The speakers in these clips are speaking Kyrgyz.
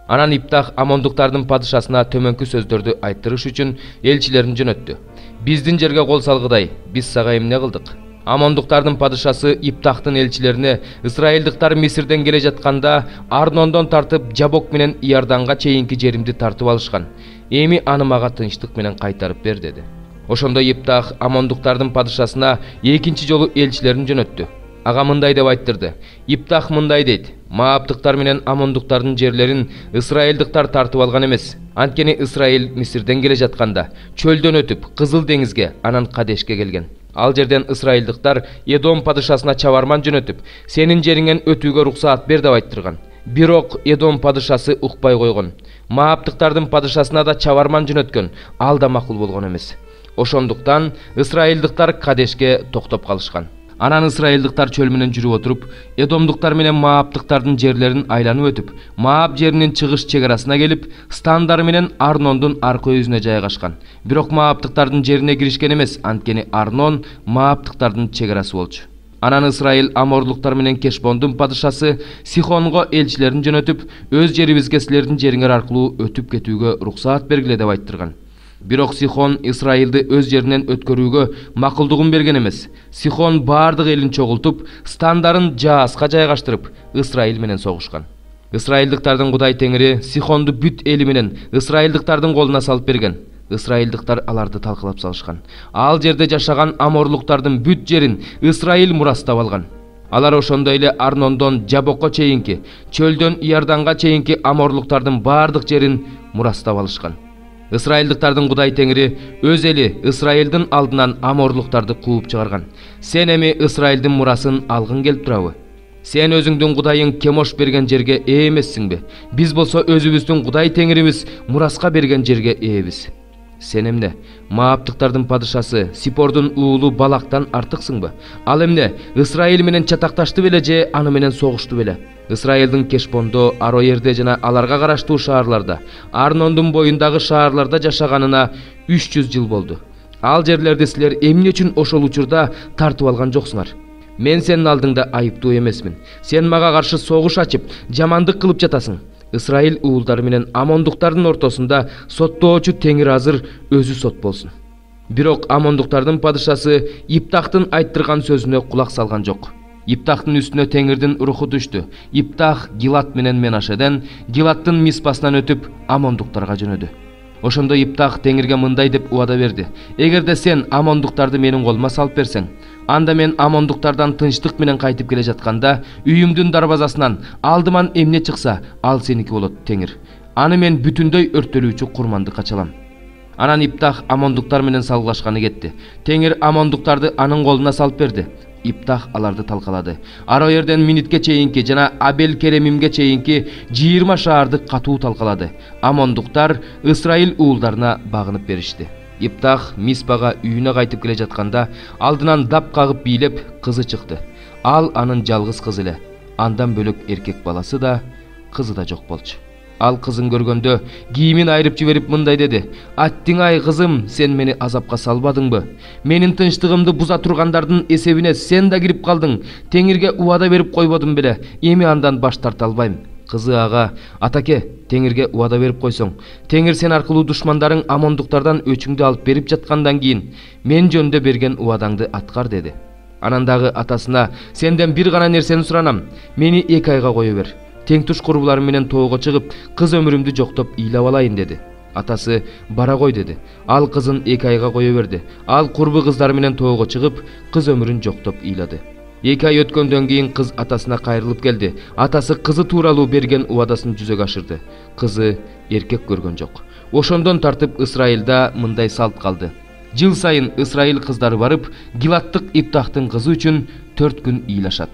Анан Иптах амондуктардын падышасына төмөнкү сөздөрдү айттырыш үчүн элчилерин жөнөттү. Биздин жерге кол салгыдай, биз сага эмне кылдык? Амондуктардын падышасы Иптахтын элчилерине Исраилдыктар Мисирден келе жатканда Арнондон тартып Жабок менен Иорданга чейинки жеримди тартып алышкан. Эми аны мага тынчтык менен кайтарып бер деди. Ошондо Иптах амондуктардын падышасына экинчи жолу элчилерин жөнөттү. Ага мындай деп айттырды. Иптах мындай дейт: Мааптыктар менен амондуктардын жерлерин Исраилдыктар тартып алган эмес. Анткени Исраил Мисирден келе жатканда чөлдөн өтүп Кызыл деңизге, анан Кадешке келген. Ал жерден Исраилдыктар Эдом падышасына чабарман жөнөтүп, сенин жериңен өтүүгө уруксаат бер деп айттырган. Бирок Эдом падышасы укпай койгон. Мааптыктардын падышасына да чабарман жөнөткөн. Ал да макул болгон эмес. Ошондуктан Исраилдыктар Кадешке токтоп калышкан. Анан Исраилдыктар чөл менен жүрүп отуруп, Эдомдуктар менен Мааптыктардын жерлерин айланып өтүп, Маап жеринин чыгыш чегарасына келип, стандары менен Арнондун аркы өзүнө жайгашкан. Бирок Мааптыктардын жерине киришкен эмес, анткени Арнон Мааптыктардын чегарасы болчу. Анан Исраил Аморлуктар менен Кешбондун падышасы Сихонго элчилерин жөнөтүп, өз жерибизге силердин жериңер аркылуу өтүп кетүүгө уруксаат бергиле деп айттырган. Бирок Сихон Исраилди өз жеринен өткөрүүгө макулдугун берген эмес. Сихон бардык элин чогултуп, стандарын Жааска жайгаштырып, Исраил менен согушкан. Исраилдыктардын Кудай Теңири Сихонду бүт эли менен Исраилдыктардын колуна салып берген. Исраилдыктар аларды талкалап салышкан. Ал жерде жашаган Аморлуктардын бүт жерин Исраил мурастап алган. Алар ошондой эле Арнондон Жабокко чейинки, чөлдөн Иорданга чейинки Аморлуктардын бардык жерин мурастап алышкан. Исраилдыктардын Кудай Теңири өз эли Исраилдин алдынан Аморлуктарды кууп чыгарган. Сен эми Исраилдин мурасын алгың келип турабы? Сен өзүңдүн Кудайың Кемош берген жерге ээ эмессиңби? Биз болсо өзүбүздүн Кудай Теңирибиз мураска берген жерге ээбиз. Сен эмне? Мааптыктардын падышасы Сипордун уулу Балактан артыксыңбы? Ал эмне? Исраил менен чатакташты беле же аны менен согушту беле? Исраилдин Кешбондо, Ароерде жана аларга караштуу шаарларда, Арнондун боюндагы шаарларда жашаганына 300 жыл болду. Ал жерлерди силер эмне үчүн ошол учурда тартып алган жоксуңар? Мен сенин алдыңда айыптуу эмесмин. Сен мага каршы согуш ачып, жамандык кылып жатасың. Исраил уулдары менен Амондуктардын ортосунда соттоочу Теңир азыр өзү сот болсун. Бирок Амондуктардын падышасы Иптахтын айттырган сөзүнө кулак салган жок. Иптахтын үстүнө Теңирдин руху түштү. Иптах Гилат менен Менашеден, Гилаттын Миспасынан өтүп Амондуктарга жөнөдү. Ошондо Иптах Теңирге мындай деп убада берди: Эгерде сен Амондуктарды менин колума салып берсең, анда мен Амондуктардан тынчтык менен кайтып келе жатканда, үйүмдүн дарбазасынан алдыман эмне чыкса, ал сеники болот, Теңир. Аны мен бүтүндөй өрттөлүүчү курмандыкка чалам. Анан Иптах Амондуктар менен салгылашканы кетти. Теңир Амондуктарды анын колуна салып берди. Иптах аларды талкалады. Ароерден Минитке чейинки жана Абел Керемимге чейинки 20 шаарды катуу талкалады. Амондуктар Исраил уулдарына багынып беришти. Иптах Миспага үйүнө кайтып келе жатканда алдынан дап кагып бийлеп кызы чыкты. Ал анын жалгыз кызы эле. Андан бөлөк эркек баласы да, кызы да жок болчу. Ал кызын көргөндө кийимин айрып жиберип мындай деди: Аттиң ай кызым, сен мени азапка салбадыңбы? Менин тынчтыгымды буза тургандардын эсебине сен да кирип калдың. Теңирге убада берип койбодум беле? Эми андан баш тарта албайм. Кызы ага: Атаке, Теңирге убада берип койсоң, Теңир сен аркылуу душмандарың Амондуктардан өчүңдү алып берип жаткандан кийин мен жөнүндө берген убадаңды аткар деди. Анан дагы атасына: Сенден бир гана нерсени суранам. Мени 2 айга кое бер. Теңтуш курбуларым менен тоого чыгып, кыз өмүрүмдү жоктоп ыйлап алайын деди. Атасы: Бара кой деди. Ал кызын 2 айга кое берди. Ал курбу кыздары менен тоого чыгып, кыз өмүрүн жоктоп ыйлады. 2 ай өткөндөн кийин кыз атасына кайрылып келди. Атасы кызы тууралуу берген убадасын жүзөгө ашырды. Кызы эркек көргөн жок. Ошондон тартып Исраилда мындай салт калды. Жыл сайын Исраил кыздары барып, Гилаттык Иптахтын кызы үчүн 4 күн ыйлашат.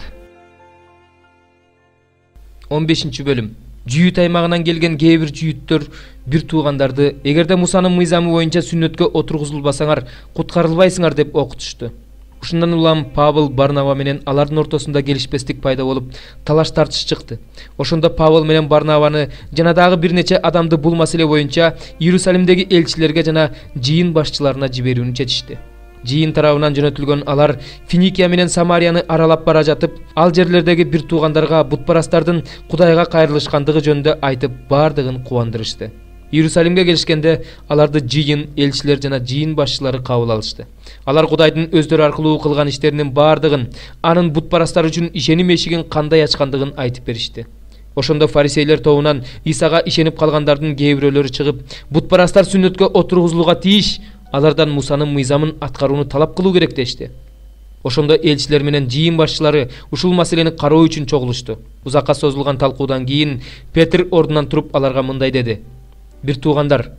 15-бөлүм. Жүйүт аймагынан келген кээ бир жүйүттөр бир туугандарды эгерде Мусанын мыйзамы боюнча сүннөткө отургузулбасаңар, куткарылбайсыңар деп окутушту. Ушундан улам Павыл Барнава менен алардын ортосунда келишпестик пайда болуп, талаш тартыш чыкты. Ошондо Павыл менен Барнаваны жана дагы бир нече адамды бул маселе боюнча Иерусалимдеги элчилерге жана жыйын башчыларына жиберүүнү чечишти. Жийин тарабынан жөнөтүлгөн алар Финикия менен Самарияны аралап бара жатып, ал жерлердеги бир туугандарга бутпарастардын Кудайга кайрылышкандыгы жөнүндө айтып, бардыгын кубандырышты. Иерусалимге келишкенде аларды жийин, элчилер жана жийин башчылары кабыл алышты. Алар Кудайдын өздөрү аркылуу кылган иштеринин бардыгын, анын бутпарастар үчүн ишеним эшигин кандай ачкандыгын айтып беришти. Ошондо фарисейлер тобунан Исага ишенип калгандардын кээ бирөөлөрү чыгып, бутпарастар сүннөткө отургузулууга тийиш, алардан Мусанын мыйзамын аткарууну талап кылуу керек дешти. Ошондо элчилер менен жийин башчылары ушул маселени кароо үчүн чогулушту. Узакка созулган талкуудан кийин Петр ордунан туруп аларга мындай деди: «Бир туугандар,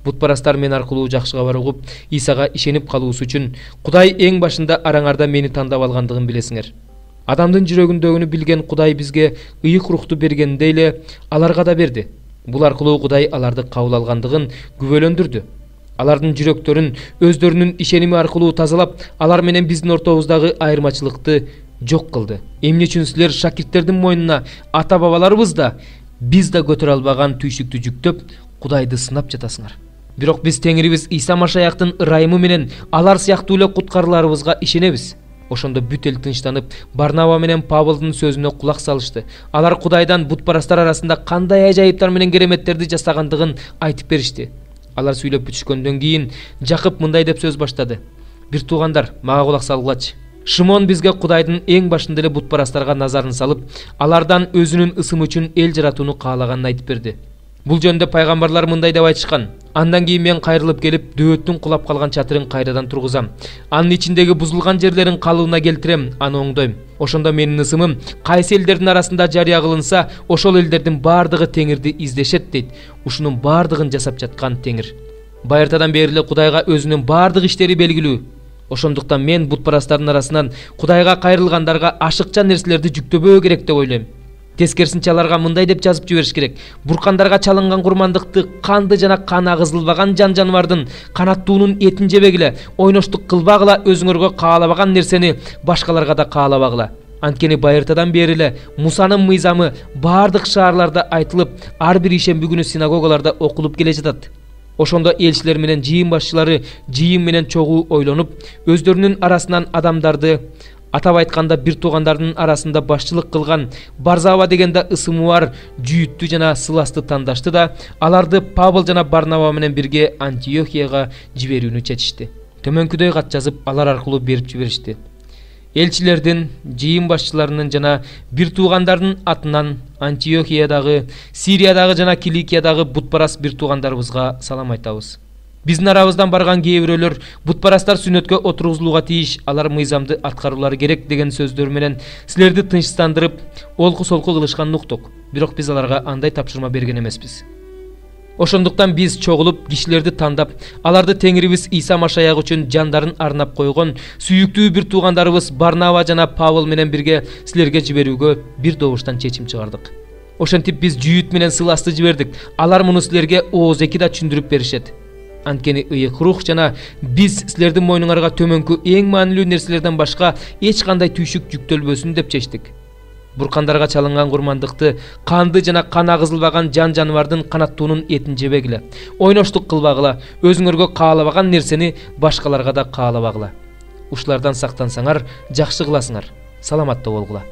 бутпарастар мен аркылуу жакшы кабар угуп, Исага ишенип калуусу үчүн Кудай эң башында араңарда мени тандап алгандыгын билесиңер. Адамдын жүрөгүндөгүнү билген Кудай бизге ыйык рухту бергендей эле аларга да берди. Бул аркылуу Кудай аларды кабыл алгандыгын күбөлөндүрдү. Алардын жүрөктөрүн өздөрүнүн ишеними аркылуу тазалап, алар менен биздин ортобуздагы айырмачылыкты жок кылды. Эмне үчүн силер шакирттердин мойнуна ата бабаларыбыз да, биз да көтөрө албаган түйшүктү жүктөп, Кудайды сынап жатасыңар. Бирок биз Теңирибиз Иса Машаяктын ырайымы менен алар сыяктуу эле куткарыларыбызга ишенебиз. Ошондо бүт эл тынчтанып, Барнава менен Павылдын сөзүнө кулак салышты. Алар Кудайдан бутпарастар арасында кандай ажайыптар менен кереметтерди жасагандыгын айтып беришти. Алар сүйлөп бүтүшкөндөн кийин Жакып мындай деп сөз баштады: «Бир туугандар, мага кулак салгылачы. Шимон бизге Кудайдын эң башында эле бутпарастарга назарын салып, алардан өзүнүн ысымы үчүн эл жаратууну каалаганын айтып берди. Бул жөнүндө пайгамбарлар мындай деп айтышкан: Андан кийин мен кайрылып келип, дөөттүн кулап калган чатырын кайрадан тургузам. Анын ичиндеги бузулган жерлерин калыбына келтирем, аны оңдойм. Ошондо менин ысымым кайсы элдердин арасында жарыя кылынса, ошол элдердин бардыгы Теңирди издешет дейт. Ушунун бардыгын жасап жаткан Теңир. Байыртадан бери эле Кудайга өзүнүн бардык иштери белгилүү. Ошондуктан мен бутпарастардын арасынан Кудайга кайрылгандарга ашыкча нерселерди жүктөбөө керек деп ойлойм. Тескерисинче аларга мындай деп жазып жибериш керек: буркандарга чалынган курмандыкты канды жана кан агызылбаган жан-жаныбардын канаттуунун этин жебегиле, ойноштук кылбагыла, өзүңөргө каалабаган нерсени башкаларга да каалабагыла. Анткени байыртадан бери эле Мусанын мыйзамы бардык шаарларда айтылып, ар бир ишемби күнү синагогаларда окулуп келе жатат. Ошондо элчилер менен жийин башчылары жийин менен чогуу ойлонуп, өздөрүнүн арасынан адамдарды, атап айтканда бир туугандардын арасында башчылык кылган Барзава дегенде ысымы бар Жүйүттү жана Сыласты тандашты да, аларды Павыл жана Барнава менен бирге Антиохияга жиберүүнү чечишти. Төмөнкүдөй кат жазып, алар аркылуу берип жиберишти: элчилердин, жийин башчыларынын жана бир туугандардын атынан Антиохиядагы, Сириядагы жана Киликиядагы бутпараст бир туугандарыбызга салам айтабыз. Биздин арабыздан барган кээ бирөөлөр бутпарастар сүннөткө отургузулууга тийиш, алар мыйзамды аткаруулары керек деген сөздөр менен силерди тынчтандырып, олку-солку кылышканын уктук. Бирок биз аларга андай тапшырма берген эмеспиз. Ошондуктан биз чогулуп, кишилерди тандап, аларды Теңирибиз Иса Машаяк үчүн жандарын арнап койгон сүйүктүү бир туугандарыбыз Барнава жана Павыл менен бирге силерге жиберүүгө бир добуштан чечим чыгардык. Ошентип биз Жүйүт менен Сыласты жибердик. Алар муну силерге оозеки да түшүндүрүп беришет. Анткени ыйык рух жана биз силердин мойнуңарга төмөнкү эң маанилүү нерселерден башка эч кандай түйшүк жүктөлбөсүн деп чечтик. Буркандарга чалынган курмандыкты канды жана кан агызылбаган жан-жаныбардын канаттуунун этин жебегиле, ойноштук кылбагыла, өзүңөргө каалабаган нерсени башкаларга да каалабагыла. Ушулардан сактансаңар, жакшы кыласыңар, саламаттуу болгула.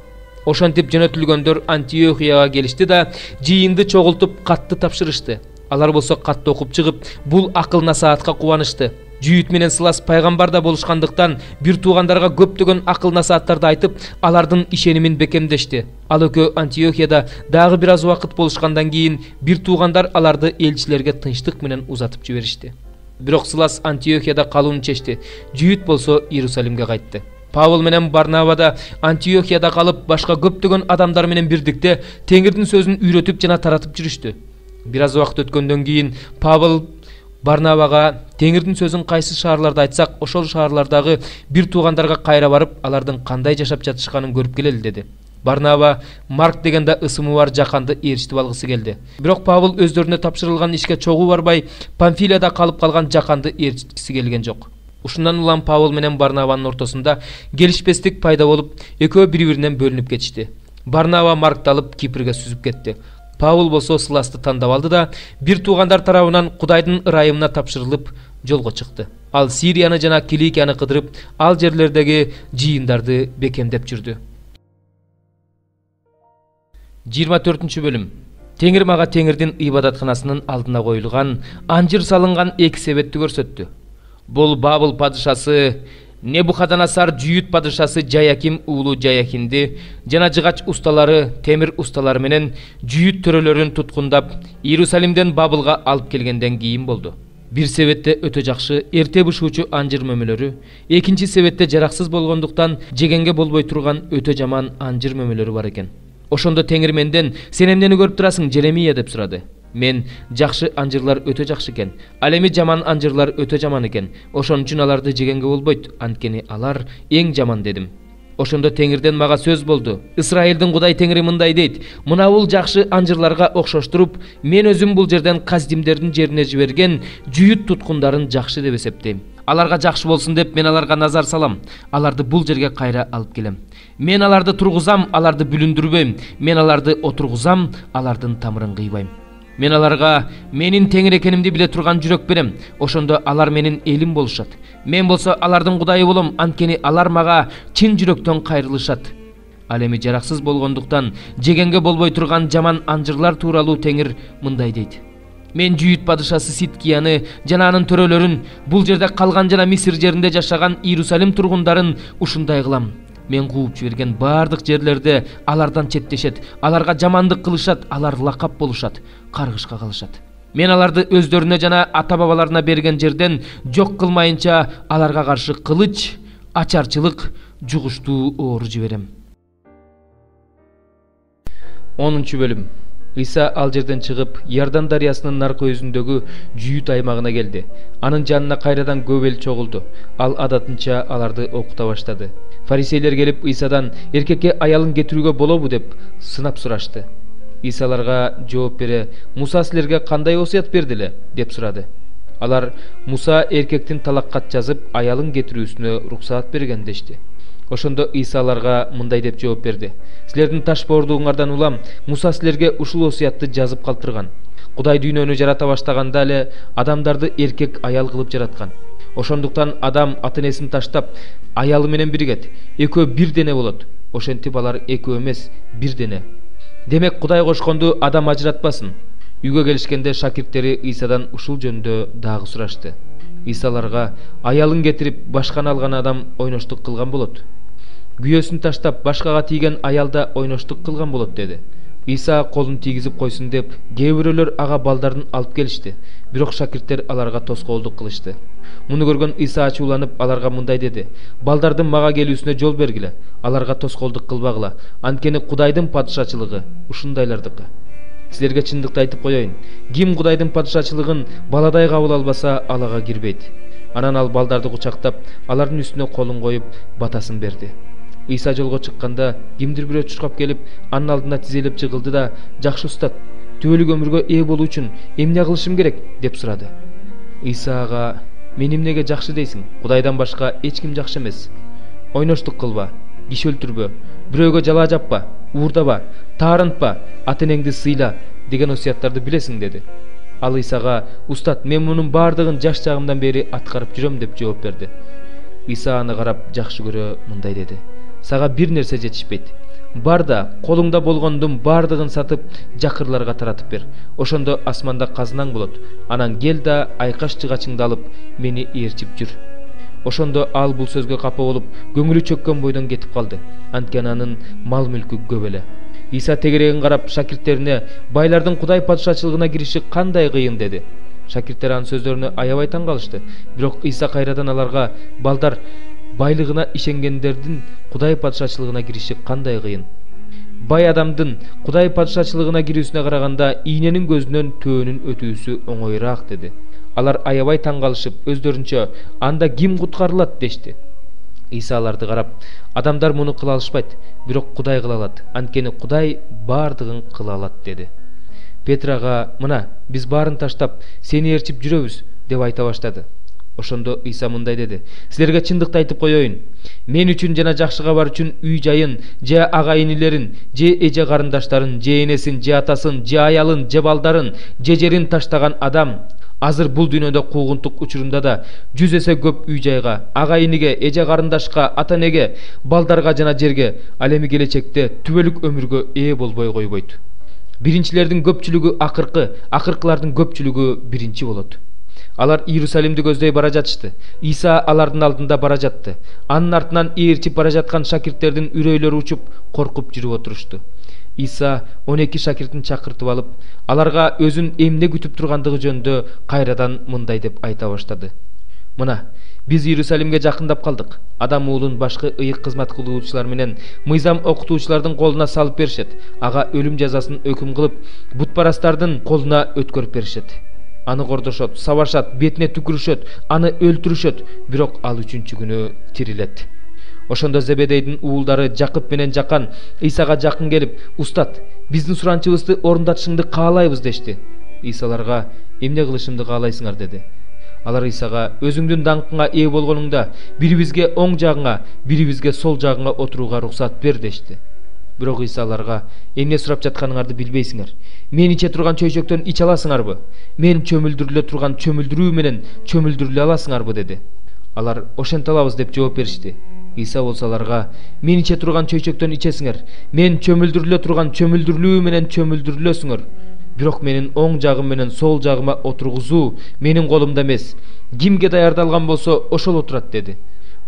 Ошентип жөнөтүлгөндөр Антиохияга келишти да, жыйынды чогултуп катты тапшырышты. Алар болсо катты окуп чыгып, бул акыл насаатка кубанышты. Жүйүт менен Сылас пайгамбар да болушкандыктан бир туугандарга көптөгөн акыл насааттарды айтып, алардын ишенимин бекемдешти. Ал экөө Антиохияда дагы бир аз убакыт болушкандан кийин бир туугандар аларды элчилерге тынчтык менен узатып жиберишти. Бирок Сылас Антиохияда калууну чечти. Жүйүт болсо Иерусалимге кайтты. Павыл менен Барнава да Антиохияда калып, башка көптөгөн адамдар менен бирдикте Теңирдин сөзүн үйрөтүп жана таратып жүрүштү. Бир аз убакыт өткөндөн кийин Павыл Барнавага Теңирдин сөзүн кайсы шаарларда айтсак, ошол шаарлардагы бир туугандарга кайра барып, алардын кандай жашап жатышканын көрүп келели деди. Барнава Марк дегенде ысымы бар жаканды ээрчитип алгысы келди. Бирок Павыл өздөрүнө тапшырылган ишке чогуу барбай, Памфилияда калып калган жаканды ээрчиткиси келген жок. Ушундан улам Павыл менен Барнаванын ортосунда келишпестик пайда болуп, экөө бири-биринен бөлүнүп кетишти. Барнава Маркты алып Кипрге сүзүп кетти. Павыл болсо Сыласты тандап алды да, бир туугандар тарабынан Кудайдын ырайымына тапшырылып жолго чыкты. Ал Сирияны жана Киликияны кыдырып, ал жерлердеги жыйындарды бекемдеп жүрдү. 24 бөлүм. Теңир мага Теңирдин ибадатканасынын алдына коюлган анжыр салынган эки себетти көрсөттү. Бул Бабыл падышасы, Небухаднецар Жүйүт падышасы Жаяким уулу Жаякинди жана жыгач усталары, темир усталары менен Жүйүт төрөлөрүн туткундап, Иерусалимден Бабылга алып келгенден кийин болду. Бир себетте өтө жакшы эрте бышуучу анжыр мөмөлөрү, экинчи себетте жараксыз болгондуктан жегенге болбой турган өтө жаман анжыр мөмөлөрү бар экен. Ошондо Теңир менден: "Сен эмнени көрүп турасың, Жеремия?" деп сурады. Мен: "Жакшы анжырлар өтө жакшы экен, ал эми жаман анжырлар өтө жаман экен. Ошон үчүн аларды жегенге болбойт, анткени алар эң жаман" дедим. Ошондо Теңирден мага сөз болду. Исраилдин Кудай Теңири мындай дейт: "Мына бул жакшы анжырларга окшоштуруп, мен өзүм бул жерден Каздимдердин жерине жиберген Жүйүт туткундарын жакшы деп эсептейм. Аларга жакшы болсун деп мен аларга назар салам. Аларды бул жерге кайра алып келем. Мен аларды тургузам, аларды бүлүндүрбөйм. Мен аларды отургузам, алардын тамырын кыйбайм. Мен аларга менин Теңир экенимди биле турган жүрөк берем. Ошондо алар менин элим болушат. Мен болсо алардын Кудайы болом, анткени алар мага чын жүрөктөн кайрылышат. Ал эми жараксыз болгондуктан жегенге болбой турган жаман анжырлар тууралуу Теңир мындай дейт: Мен Жүйүт падышасы Ситкияны жана анын төрөлөрүн, бул жерде калган жана Мисир жеринде жашаган Иерусалим тургундарын ушундай кылам. Мен кууп жиберген бардык жерлерде алардан четтешет, аларга жамандык кылышат, алар лакап болушат, каргышка калышат. Мен аларды өздөрүнө жана ата-бабаларына берген жерден жок кылмайынча аларга каршы кылыч, ачарчылык, жугуштуу оору жиберем. 10 бөлүм. Иса ал жерден чыгып, Иордан дарыясынын наркы өзүндөгү Жүйүт аймагына келди. Анын жанына кайрадан көп эл чогулду. Ал адатынча аларды окута баштады. Фарисейлер келип Исадан: "Эркекке аялын кетирүүгө болобу?" деп сынап сурашты. Иса аларга жооп бере: "Муса силерге кандай осуят берди эле?" деп сурады. Алар: "Муса эркектин талаккат жазып, аялын кетирүүсүнө уруксаат берген" дешти. Ошондо Иса аларга мындай деп жооп берди: "Силердин таш боордугуңардан улам Муса силерге ушул осуятты жазып калтырган. Кудай дүйнөнү жарата баштаганда эле адамдарды эркек аял кылып жараткан. Ошондуктан адам ата-энесин таштап, аялы менен биригет. Экөө бир дене болот. Ошентип алар экөө эмес, бир дене. Демек Кудай кошконду адам ажыратпасын." Үйгө келишкенде шакирттери Исадан ушул жөнүндө дагы сурашты. Иса аларга: "Аялын кетирип, башканы алган адам ойноштук кылган болот. Күйөөсүн таштап, башкага тийген аялда ойноштук кылган болот" деди. Иса колун тийгизип койсун деп, кээ бирөөлөр ага балдарын алып келишти. Бирок шакирттер аларга тоскоолдук кылышты. Муну көргөн Иса ачууланып аларга мындай деди: "Балдардын мага келүүсүнө жол бергиле, аларга тоскоолдук кылбагыла, анткени Кудайдын падышачылыгы ушундайлардыкы. Силерге чындыкты айтып коеюн, ким Кудайдын падышачылыгын баладай кабыл албаса, ал ага кирбейт." Анан ал балдарды кучактап, алардын үстүнө колун коюп, батасын берди. Иса жолго чыкканда кимдир бирөө чуркап келип, анын алдына тизелеп жыгылды да: "Жакшы устат, түбөлүк өмүргө ээ болуу үчүн эмне кылышым керек?" деп сурады. Иса ага: "Мени эмнеге жакшы дейсиң? Кудайдан башка эч ким жакшы эмес. Ойноштук кылба, киши өлтүрбө, бирөөгө жалаа жаппа, уурдаба, таарынтпа, ата-энеңди сыйла деген осуяттарды билесиң" деди. Ал Исага: "Устат, мен мунун бардыгын жаш чагымдан бери аткарып жүрөм" деп жооп берди. Иса аны карап жакшы көрө мындай деди: "Сага бир нерсе жетишпейт. Бар да колуңда болгондун бардыгын сатып, жакырларга таратып бер. Ошондо асманда казынаң болот. Анан кел да айкаш жыгачыңды алып, мени ээрчип жүр." Ошондо ал бул сөзгө капа болуп, көңүлү чөккөн бойдон кетип калды. Анткени анын мал мүлкү көп эле. Иса тегерегин карап шакирттерине: "Байлардын Кудай падышачылыгына кириши кандай кыйын" деди. Шакирттер анын сөздөрүнө аябай таң калышты. Бирок Иса кайрадан аларга: "Балдар, байлыгына ишенгендердин Кудай падышачылыгына кириши кандай кыйын. Бай адамдын Кудай падышачылыгына кирүүсүнө караганда ийненин көзүнөн төөнүн өтүүсү оңоюраак" деди. Алар аябай таң калышып, өздөрүнчө: "Анда ким куткарылат?" дешти. Иса аларды карап: "Адамдар муну кыла алышпайт, бирок Кудай кыла алат, анткени Кудай бардыгын кыла алат" деди. Петрага: "Мына, биз баарын таштап, сени ээрчип жүрөбүз" деп айта баштады. Ошондо Иса мындай деди: "Силерге чындыкты айтып коеюн, мен үчүн жана жакшы кабар үчүн үй жайын, же ага-инилерин, же эже карындаштарын, же энесин, же атасын, же аялын, же балдарын, же жерин таштаган адам Азыр бул дүйнөдө куугунтук учурунда да 100 эсе көп үй жайга, агайыныга, эже карындашка, ата энеге, балдарга жана жерге, ал эми келечекте түбөлүк өмүргө ээ болбой койбойт. Биринчилердин көпчүлүгү акыркы, акыркылардын көпчүлүгү биринчи болот. Алар Иерусалимди көздөй бара жатышты. Иса алардын алдында бара жатты. Анын артынан ээрчип бара жаткан шакирттердин үрөйлөрү учуп, коркуп жүрүп отурушту. Иса 12 шакиртин чакыртып алып, аларга өзүн эмне күтүп тургандыгы жөнүндө кайрадан мындай деп айта баштады. Мына, биз Иерусалимге жакындап калдык. Адам уулун башкы ыйык кызмат кылуучулар менен мыйзам окутуучулардын колуна салып беришет. Ага өлүм жазасын өкүм кылып, бутпарастардын колуна өткөрүп беришет. Аны кордошот, сабашат, бетине түкүрүшөт, аны өлтүрүшөт, бирок ал 3-чү күнү тирилет. Ошондо Зебедейдин уулдары Жакып менен Жакан Исага жакын келип, "Устат, биздин суранчыбызды орундатышыңды каалайбыз" дешти. Иса аларга "Эмне кылышымды каалайсыңар?" деди. Алар Исага "Өзүңдүн даңкыңа ээ болгонуңда бирибизге оң жагыңа, бирибизге сол жагыңа отурууга уруксат бер" дешти. Бирок Иса аларга "Эмне сурап жатканыңарды билбейсиңер? Мен иче турган чөйчөктөн иче аласыңарбы? Мен чөмүлдүрүлө турган чөмүлдүрүү менен чөмүлдүрүлө аласыңарбы?" деди. Алар "Ошенте алабыз" деп жооп беришти. Иса болсо аларга "Мен иче турган чөйчөктөн ичесиңер, мен чөмүлдүрүлө турган чөмүлдүрүлүү менен чөмүлдүрүлөсүңөр. Бирок менин оң жагым менен сол жагыма отургузуу менин колумда эмес. Кимге даярдалган болсо ошол отурат" деди.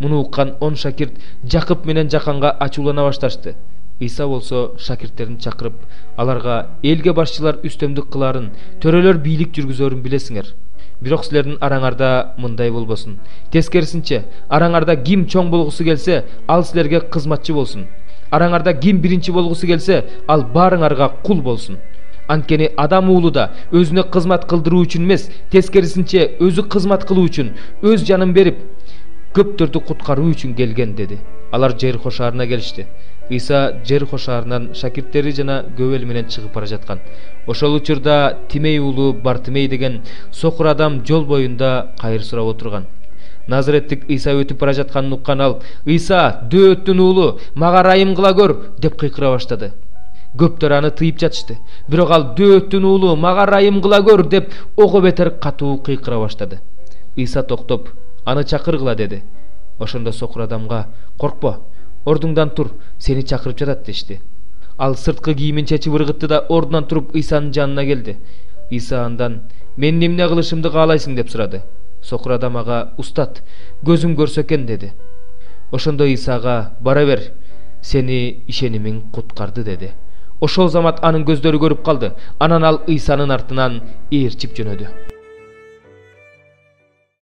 Муну уккан 10 шакирт Жакып менен Жаканга ачуулана башташты. Иса болсо шакирттерин чакырып, аларга "Элге башчылар үстөмдүк кыларын, төрөлөр бийлик жүргүзөрүн билесиңер. Бирок силердин араңарда мындай болбосун. Тескерисинче, араңарда ким чоң болгусу келсе, ал силерге кызматчы болсун. Араңарда ким биринчи болгусу келсе, ал баарыңарга кул болсун. Анткени Адам уулу да өзүнө кызмат кылдыруу үчүн эмес, тескерисинче өзү кызмат кылуу үчүн, өз жанын берип, көптөрдү куткаруу үчүн келген" деди. Алар Жерихо шаарына келишти. Иса Жерихо шаарынан шакирттери жана көп эл менен чыгып бара жаткан. Ошол учурда Тимей уулу Бартимей деген сокур адам жол боюнда кайыр сурап отурган. Назареттик Иса өтүп бара жатканын уккан ал "Иса, Дөөттүн уулу, мага ырайым кыла көр" деп кыйкыра баштады. Көптөр аны тыйып жатышты. Бирок ал "Дөөттүн уулу, мага ырайым кыла көр" деп ого бетер катуу кыйкыра баштады. Иса токтоп, "Аны чакыргыла" деди. Ошондо сокур адамга "Коркпо, ордуңдан тур, сени чакырып жатат" дешти. Ал сырткы кийимин чечип ыргытты да ордунан туруп Исанын жанына келди. Иса андан "Мен эмне кылышымды каалайсың?" деп сурады. Сокур адам ага "Устат, көзүм көрсө экен" деди. Ошондо Исага "Бара бер, сени ишенимиң куткарды" деди. Ошол замат анын көздөрү көрүп калды. Анан ал Исанын артынан ээрчип жөнөдү.